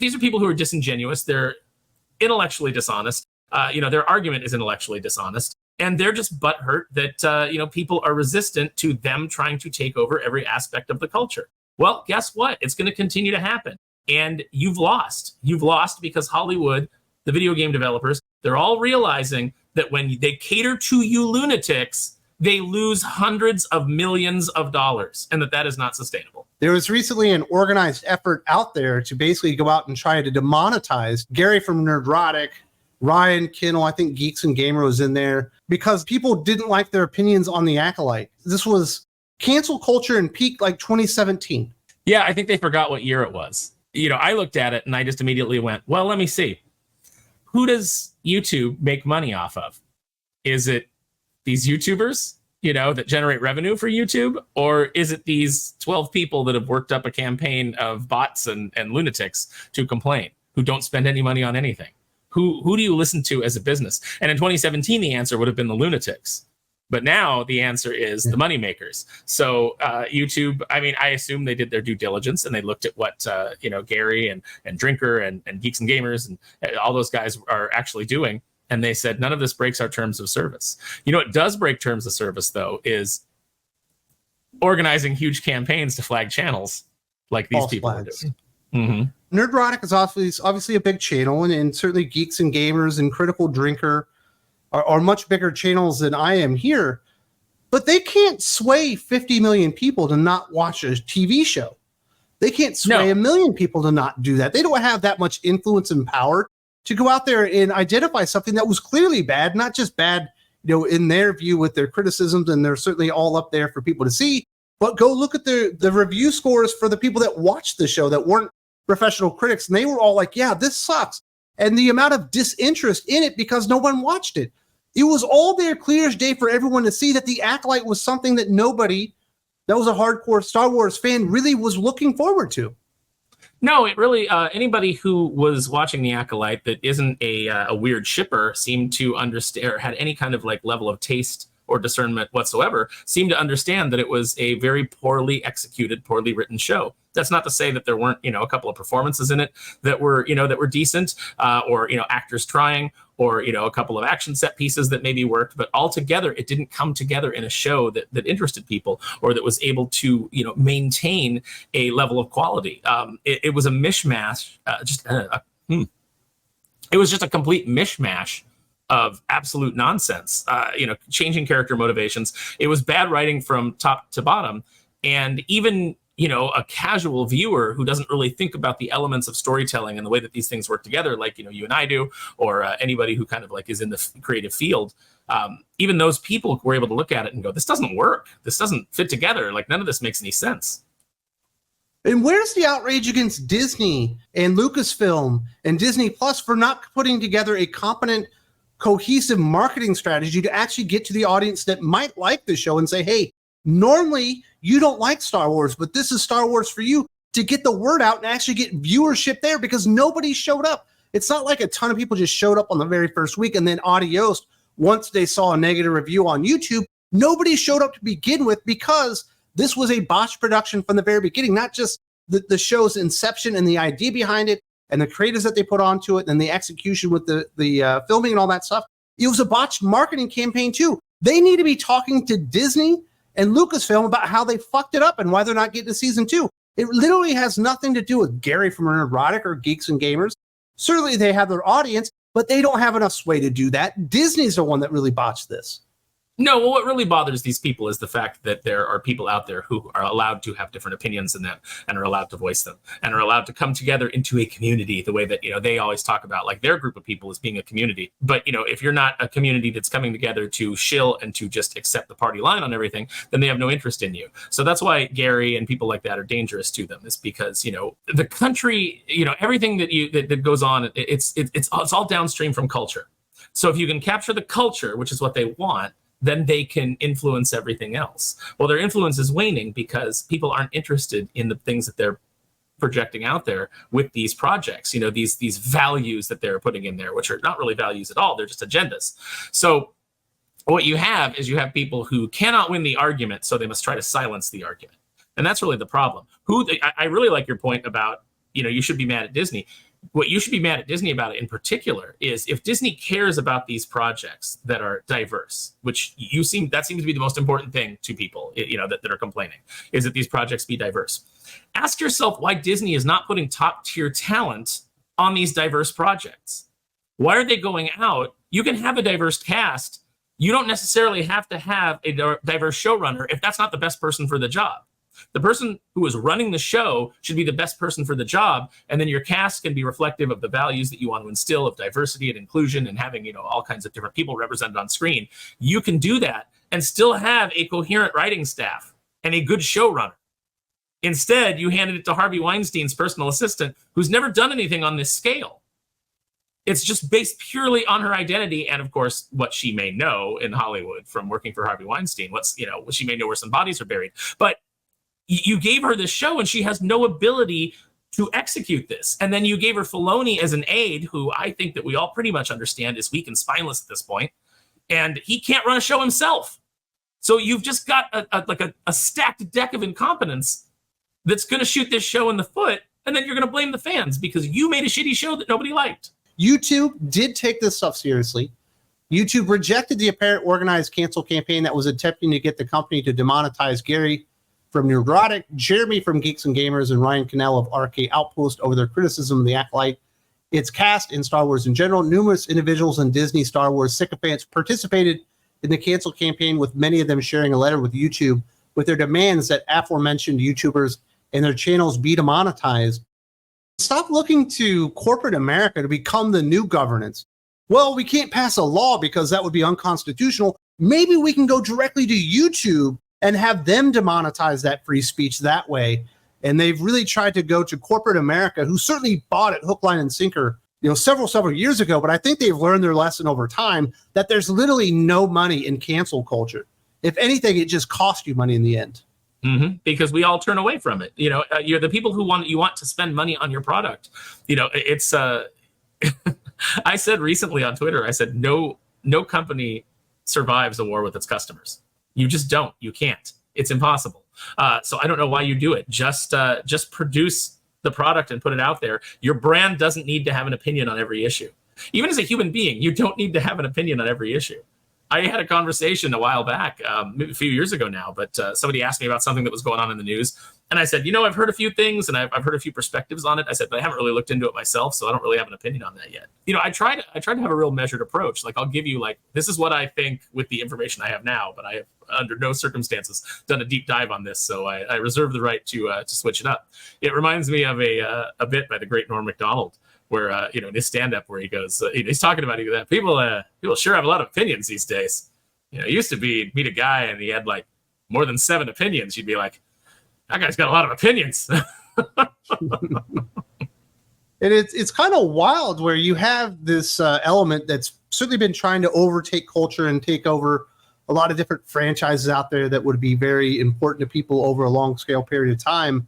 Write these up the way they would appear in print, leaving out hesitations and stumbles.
these are people who are disingenuous. They're intellectually dishonest. Their argument is intellectually dishonest. And they're just butthurt that, people are resistant to them trying to take over every aspect of the culture. Well, guess what? It's going to continue to happen. And you've lost. You've lost because Hollywood, the video game developers, they're all realizing that when they cater to you lunatics, they lose hundreds of millions of dollars, and that is not sustainable. There was recently an organized effort out there to basically go out and try to demonetize Gary from Nerdrotic, Ryan, Kinel, I think Geeks and Gamer was in there, because people didn't like their opinions on the Acolyte. This was cancel culture in peak like 2017. Yeah, I think they forgot what year it was. I looked at it and I just immediately went, well, let me see. Who does YouTube make money off of? Is it these YouTubers, that generate revenue for YouTube? Or is it these 12 people that have worked up a campaign of bots and lunatics to complain, who don't spend any money on anything? Who do you listen to as a business? And in 2017, the answer would have been the lunatics. But now the answer is the moneymakers. So YouTube, I assume they did their due diligence and they looked at what, Gary and Drinker and Geeks and Gamers and all those guys are actually doing. And they said, none of this breaks our terms of service. What does break terms of service, though, is organizing huge campaigns to flag channels like these False people flags. are doing. Mm-hmm. Nerdrotic is obviously a big channel, and certainly Geeks and Gamers and Critical Drinker are much bigger channels than I am here. But they can't sway 50 million people to not watch a TV show. They can't sway 1 million people to not do that. They don't have that much influence and power to go out there and identify something that was clearly bad, not just bad, in their view with their criticisms, and they're certainly all up there for people to see, but go look at the review scores for the people that watched the show that weren't professional critics, and they were all like, yeah, this sucks. And the amount of disinterest in it because no one watched it. It was all there clear as day for everyone to see that the Acolyte was something that nobody that was a hardcore Star Wars fan really was looking forward to. No, it really, anybody who was watching The Acolyte that isn't a weird shipper seemed to understand, or had any kind of level of taste or discernment whatsoever, seemed to understand that it was a very poorly executed, poorly written show. That's not to say that there weren't, a couple of performances in it that were decent, or, actors trying, or, a couple of action set pieces that maybe worked, but altogether it didn't come together in a show that interested people, or that was able to, maintain a level of quality. It was a mishmash, it was just a complete mishmash of absolute nonsense, changing character motivations. It was bad writing from top to bottom. And even, a casual viewer who doesn't really think about the elements of storytelling and the way that these things work together, like, you and I do, or anybody who kind of is in the creative field, even those people were able to look at it and go, this doesn't work. This doesn't fit together. None of this makes any sense. And where's the outrage against Disney and Lucasfilm and Disney Plus for not putting together a competent, cohesive marketing strategy to actually get to the audience that might like the show and say, hey, normally you don't like Star Wars, but this is Star Wars for you, to get the word out and actually get viewership there, because nobody showed up. It's not like a ton of people just showed up on the very first week and then adios once they saw a negative review on YouTube. Nobody showed up to begin with because this was a botched production from the very beginning, not just the show's inception and the idea behind it and the creators that they put onto it and the execution with the filming and all that stuff. It was a botched marketing campaign too. They need to be talking to Disney and Lucasfilm about how they fucked it up and why they're not getting to season 2. It literally has nothing to do with Gary from Nerdrotic or Geeks and Gamers. Certainly they have their audience, but they don't have enough sway to do that. Disney's the one that really botched this. No, well, what really bothers these people is the fact that there are people out there who are allowed to have different opinions than them and are allowed to voice them and are allowed to come together into a community the way that, they always talk about, their group of people as being a community. But, if you're not a community that's coming together to shill and to just accept the party line on everything, then they have no interest in you. So that's why Gary and people like that are dangerous to them, is because, the country, everything that goes on, it's all downstream from culture. So if you can capture the culture, which is what they want, then they can influence everything else. Well, their influence is waning because people aren't interested in the things that they're projecting out there with these projects, these values that they're putting in there, which are not really values at all. They're just agendas. So what you have is people who cannot win the argument, so they must try to silence the argument. And that's really the problem. I really like your point about, you should be mad at Disney. what you should be mad at Disney about it in particular is if Disney cares about these projects that are diverse, which that seems to be the most important thing to people, that are complaining, is that these projects be diverse. Ask yourself why Disney is not putting top tier talent on these diverse projects. Why are they going out? You can have a diverse cast. You don't necessarily have to have a diverse showrunner if that's not the best person for the job. The person who is running the show should be the best person for the job, and then your cast can be reflective of the values that you want to instill of diversity and inclusion and having, all kinds of different people represented on screen. You can do that and still have a coherent writing staff and a good showrunner. Instead, you handed it to Harvey Weinstein's personal assistant, who's never done anything on this scale. It's just based purely on her identity and, of course, what she may know in Hollywood from working for Harvey Weinstein. What she may know where some bodies are buried. But you gave her this show and she has no ability to execute this. And then you gave her Filoni as an aide, who I think that we all pretty much understand is weak and spineless at this point, and he can't run a show himself. So you've just got a stacked deck of incompetence that's going to shoot this show in the foot, and then you're going to blame the fans because you made a shitty show that nobody liked. YouTube did take this stuff seriously. YouTube rejected the apparent organized cancel campaign that was attempting to get the company to demonetize Gary from Nerdrotic, Jeremy from Geeks and Gamers, and Ryan Kinel of RK Outpost over their criticism of the Acolyte, its cast, in Star Wars in general. Numerous individuals and Disney Star Wars sycophants participated in the cancel campaign, with many of them sharing a letter with YouTube with their demands that aforementioned YouTubers and their channels be demonetized. Stop looking to corporate America to become the new governance. Well, we can't pass a law because that would be unconstitutional. Maybe we can go directly to YouTube and have them demonetize that free speech that way. And they've really tried to go to corporate America, who certainly bought it hook, line, and sinker, several years ago. But I think they've learned their lesson over time that there's literally no money in cancel culture. If anything, it just costs you money in the end. Mm-hmm. Because we all turn away from it. You're the people who you want to spend money on your product. It's I said recently on Twitter, I said, no company survives a war with its customers. You just don't. You can't. It's impossible. So I don't know why you do it. Just produce the product and put it out there. Your brand doesn't need to have an opinion on every issue. Even as a human being, you don't need to have an opinion on every issue. I had a conversation a while back, maybe a few years ago now, but somebody asked me about something that was going on in the news. And I said, I've heard a few things and I've heard a few perspectives on it. I said, but I haven't really looked into it myself, so I don't really have an opinion on that yet. I try to have a real measured approach. Like, I'll give you, this is what I think with the information I have now, but I have under no circumstances done a deep dive on this, so I reserve the right to switch it up. It reminds me of a bit by the great Norm Macdonald, where in his stand-up, where he goes, he's talking about that people sure have a lot of opinions these days. It used to be meet a guy and he had more than 7 opinions. You'd be like, that guy's got a lot of opinions. And it's kind of wild where you have this element that's certainly been trying to overtake culture and take over a lot of different franchises out there that would be very important to people over a long scale period of time.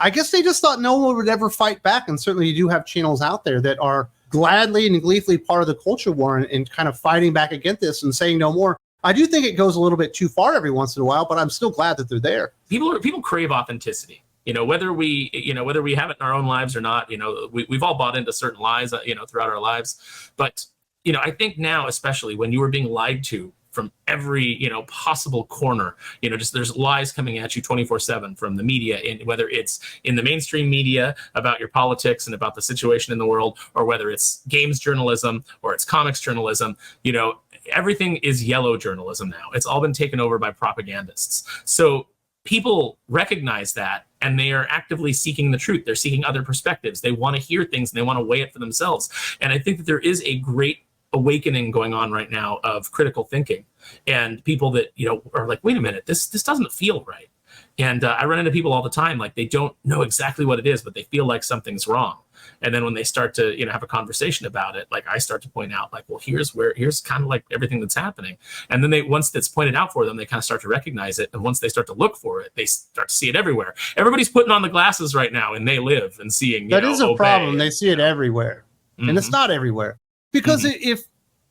I guess they just thought no one would ever fight back. And certainly you do have channels out there that are gladly and gleefully part of the culture war and kind of fighting back against this and saying no more. I do think it goes a little bit too far every once in a while, but I'm still glad that they're there. People crave authenticity. Whether we have it in our own lives or not, we've all bought into certain lies, throughout our lives. But, I think now, especially when you are being lied to from every, possible corner, there's lies coming at you 24/7 from the media, whether it's in the mainstream media about your politics and about the situation in the world, or whether it's games journalism or it's comics journalism, everything is yellow journalism now. It's all been taken over by propagandists. So people recognize that and they are actively seeking the truth. They're seeking other perspectives. They want to hear things and they want to weigh it for themselves. And I think that there is a great awakening going on right now of critical thinking and people that, are like, wait a minute, this doesn't feel right. And I run into people all the time, they don't know exactly what it is, but they feel like something's wrong. And then when they start to, have a conversation about it, I start to point out well, here's kind of everything that's happening. And then once that's pointed out for them, they kind of start to recognize it. And once they start to look for it, they start to see it everywhere. Everybody's putting on the glasses right now and they live and seeing, that is a problem. They see it everywhere. Mm-hmm. And it's not everywhere. Because if,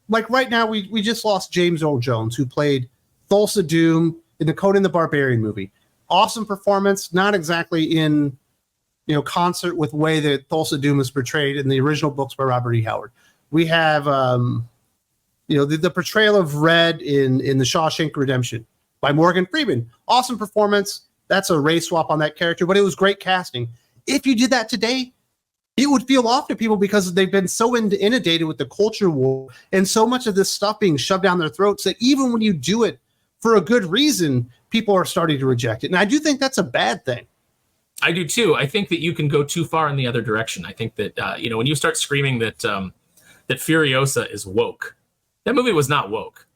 right now, we just lost James Earl Jones, who played Thulsa Doom in the Conan the Barbarian movie. Awesome performance, not exactly in concert with the way that Thulsa Doom is portrayed in the original books by Robert E. Howard. We have, the portrayal of Red in The Shawshank Redemption by Morgan Freeman. Awesome performance. That's a race swap on that character, but it was great casting. If you did that today, it would feel off to people because they've been so inundated with the culture war and so much of this stuff being shoved down their throats that even when you do it for a good reason, people are starting to reject it. And I do think that's a bad thing. I do too. I think that you can go too far in the other direction. I think that, when you start screaming that Furiosa is woke, that movie was not woke.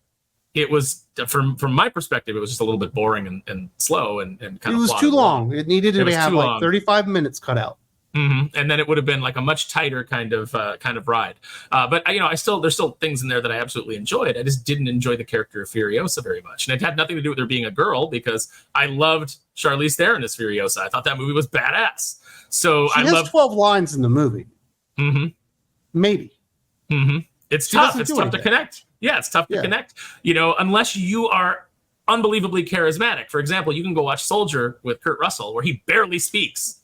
It was, from my perspective, it was just a little bit boring and slow and kind of. It was too long. It needed to have like 35 minutes cut out. Mm-hmm. And then it would have been like a much tighter kind of ride. But there's still things in there that I absolutely enjoyed. I just didn't enjoy the character of Furiosa very much, and it had nothing to do with her being a girl because I loved Charlize Theron as Furiosa. I thought that movie was badass. So she has 12 lines in the movie. Mm-hmm. Maybe. Mm-hmm. It's tough. It's tough to connect. Yeah, it's tough to connect. Unless you are unbelievably charismatic. For example, you can go watch Soldier with Kurt Russell, where he barely speaks.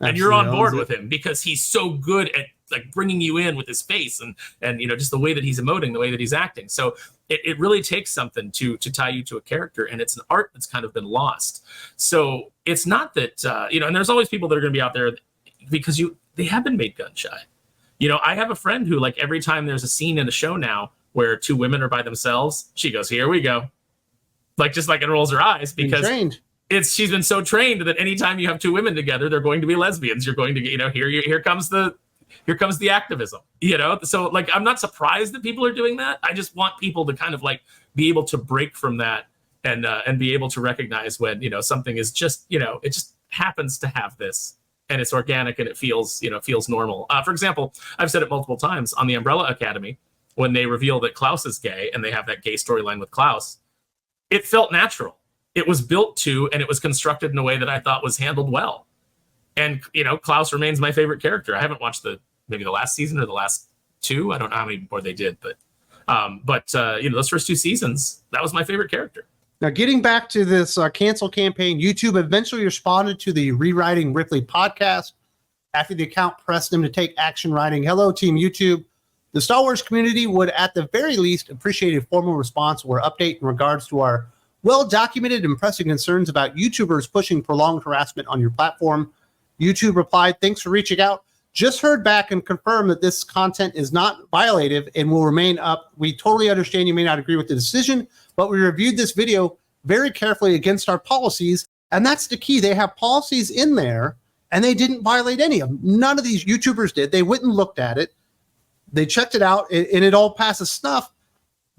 And you're on board with him because he's so good at like bringing you in with his face and just the way that he's emoting, the way that he's acting. So it really takes something to tie you to a character, and it's an art that's kind of been lost. So it's not that and there's always people that are going to be out there because they have been made gun shy. I have a friend who, like, every time there's a scene in a show now where two women are by themselves, she goes, "Here we go," just like it rolls her eyes because. She's been so trained that anytime you have two women together, they're going to be lesbians. You're going to, here comes the activism, So I'm not surprised that people are doing that. I just want people to kind of be able to break from that and be able to recognize when, something is just, it just happens to have this and it's organic and it feels normal. For example, I've said it multiple times on the Umbrella Academy, when they reveal that Klaus is gay and they have that gay storyline with Klaus, it felt natural. It was built to, and it was constructed in a way that I thought was handled well. And, Klaus remains my favorite character. I haven't watched maybe the last season or the last two. I don't know how many more they did, but those first two seasons, that was my favorite character. Now, getting back to this cancel campaign, YouTube eventually responded to the Rewriting Ripley podcast after the account pressed them to take action, writing, "Hello, Team YouTube. The Star Wars community would at the very least appreciate a formal response or update in regards to our well-documented and pressing concerns about YouTubers pushing prolonged harassment on your platform." YouTube replied, "Thanks for reaching out. Just heard back and confirmed that this content is not violative and will remain up. We totally understand you may not agree with the decision, but we reviewed this video very carefully against our policies." And that's the key. They have policies in there and they didn't violate any of them. None of these YouTubers did. They went and looked at it. They checked it out and it all passes snuff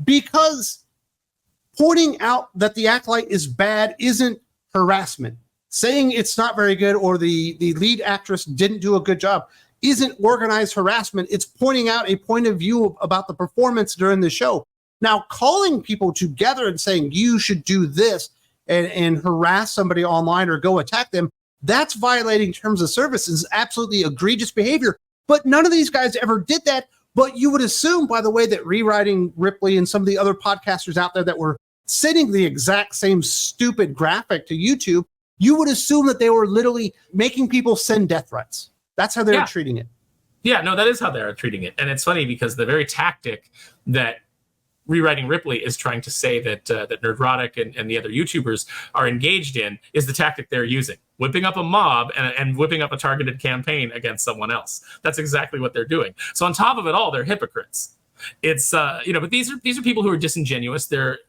because pointing out that the Acolyte is bad isn't harassment. Saying it's not very good or the lead actress didn't do a good job isn't organized harassment. It's pointing out a point of view about the performance during the show. Now, calling people together and saying you should do this and harass somebody online or go attack them, that's violating terms of service. Is absolutely egregious behavior. But none of these guys ever did that. But you would assume, by the way, that Rewriting Ripley and some of the other podcasters out there that were sending the exact same stupid graphic to YouTube, you would assume that they were literally making people send death threats. That's how they're treating it. Yeah, no, that is how they're treating it. And it's funny because the very tactic that Rewriting Ripley is trying to say that Nerdrotic and the other YouTubers are engaged in is the tactic they're using, whipping up a mob and whipping up a targeted campaign against someone else. That's exactly what they're doing. So on top of it all, they're hypocrites. It's but these are people who are disingenuous. They're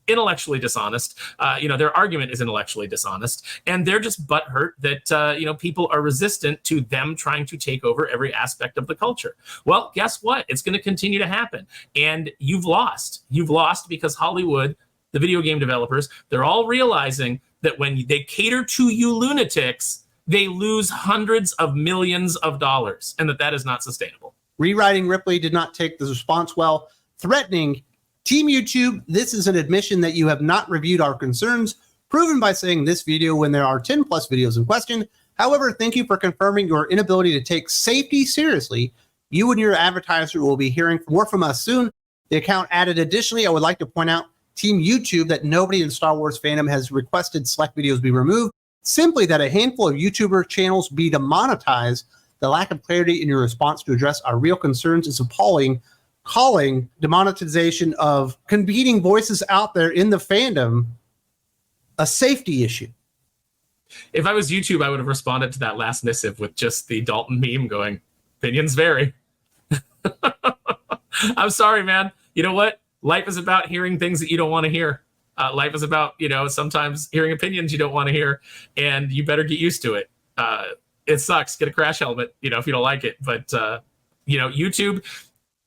intellectually dishonest. Their argument is intellectually dishonest, and they're just butthurt that people are resistant to them trying to take over every aspect of the culture. Well, guess what? It's going to continue to happen, and you've lost. You've lost because Hollywood, the video game developers, they're all realizing that when they cater to you lunatics, they lose hundreds of millions of dollars, and that is not sustainable. Rewriting Ripley did not take the response well, threatening, "Team YouTube, this is an admission that you have not reviewed our concerns, proven by saying this video when there are 10 plus videos in question. However, thank you for confirming your inability to take safety seriously. You and your advertiser will be hearing more from us soon." The account added, "Additionally, I would like to point out, Team YouTube, that nobody in Star Wars fandom has requested select videos be removed. simply that a handful of YouTuber channels be demonetized. The lack of clarity in your response to address our real concerns is appalling, calling demonetization of competing voices out there in the fandom a safety issue. If I was YouTube, I would have responded to that last missive with just the Dalton meme going, opinions vary. I'm sorry, man. You know what? Life is about hearing things that you don't want to hear. Life is about, sometimes hearing opinions you don't want to hear, and you better get used to it. It sucks. Get a crash helmet, if you don't like it. But, YouTube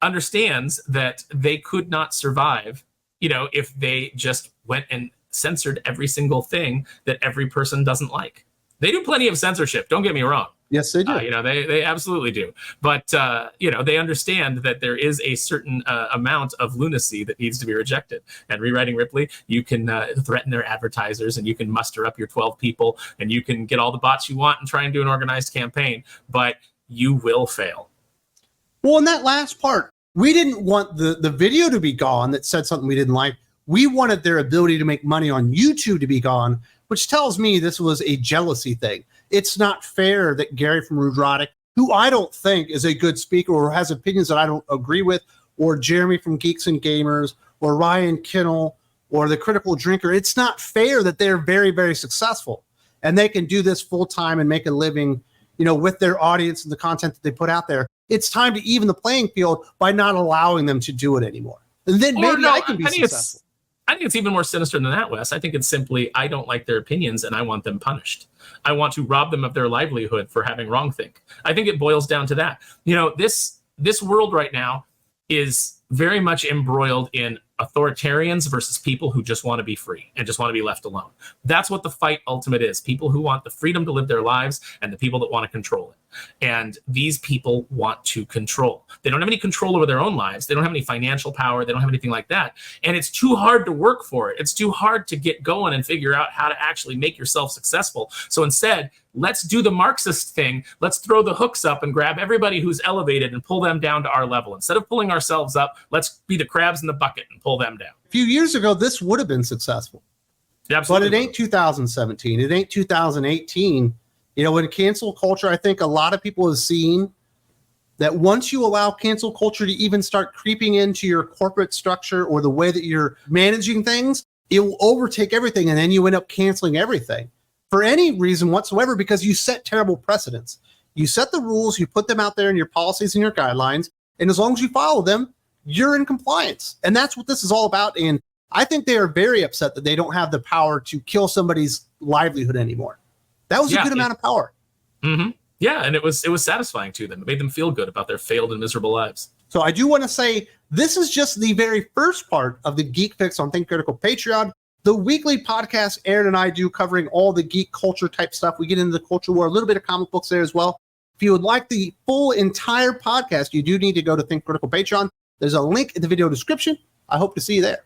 understands that they could not survive, if they just went and censored every single thing that every person doesn't like. They do plenty of censorship. Don't get me wrong. Yes, they do. They absolutely do. But, they understand that there is a certain amount of lunacy that needs to be rejected. And Rewriting Ripley, you can threaten their advertisers, and you can muster up your 12 people, and you can get all the bots you want and try and do an organized campaign. But you will fail. Well, in that last part, we didn't want the video to be gone that said something we didn't like. We wanted their ability to make money on YouTube to be gone, which tells me this was a jealousy thing. It's not fair that Gary from Nerdrotic, who I don't think is a good speaker or has opinions that I don't agree with, or Jeremy from Geeks and Gamers, or Ryan Kinel, or the Critical Drinker, it's not fair that they're very, very successful and they can do this full time and make a living, with their audience and the content that they put out there. It's time to even the playing field by not allowing them to do it anymore. And then I can be successful. I think it's even more sinister than that, Wes. I think it's simply, I don't like their opinions and I want them punished. I want to rob them of their livelihood for having wrongthink. I think it boils down to that. This world right now is very much embroiled in authoritarians versus people who just want to be free and just want to be left alone. That's what the fight ultimate is. People who want the freedom to live their lives and the people that want to control it. And these people want to control. They don't have any control over their own lives. They don't have any financial power. They don't have anything like that. And it's too hard to work for it. It's too hard to get going and figure out how to actually make yourself successful. So instead, let's do the Marxist thing. Let's throw the hooks up and grab everybody who's elevated and pull them down to our level. Instead of pulling ourselves up, let's be the crabs in the bucket and pull them down. A few years ago, this would have been successful. Yeah, absolutely. But it ain't 2017. It ain't 2018. In cancel culture, I think a lot of people have seen that once you allow cancel culture to even start creeping into your corporate structure or the way that you're managing things, it will overtake everything. And then you end up canceling everything for any reason whatsoever, because you set terrible precedents. You set the rules, you put them out there in your policies and your guidelines. And as long as you follow them, you're in compliance. And that's what this is all about. And I think they are very upset that they don't have the power to kill somebody's livelihood anymore. That was a good amount of power. Mm-hmm. Yeah, and it was satisfying to them. It made them feel good about their failed and miserable lives. So I do want to say this is just the very first part of the Geek Fix on Think Critical Patreon, the weekly podcast Aaron and I do covering all the geek culture type stuff. We get into the culture war, a little bit of comic books there as well. If you would like the full entire podcast, you do need to go to Think Critical Patreon. There's a link in the video description. I hope to see you there.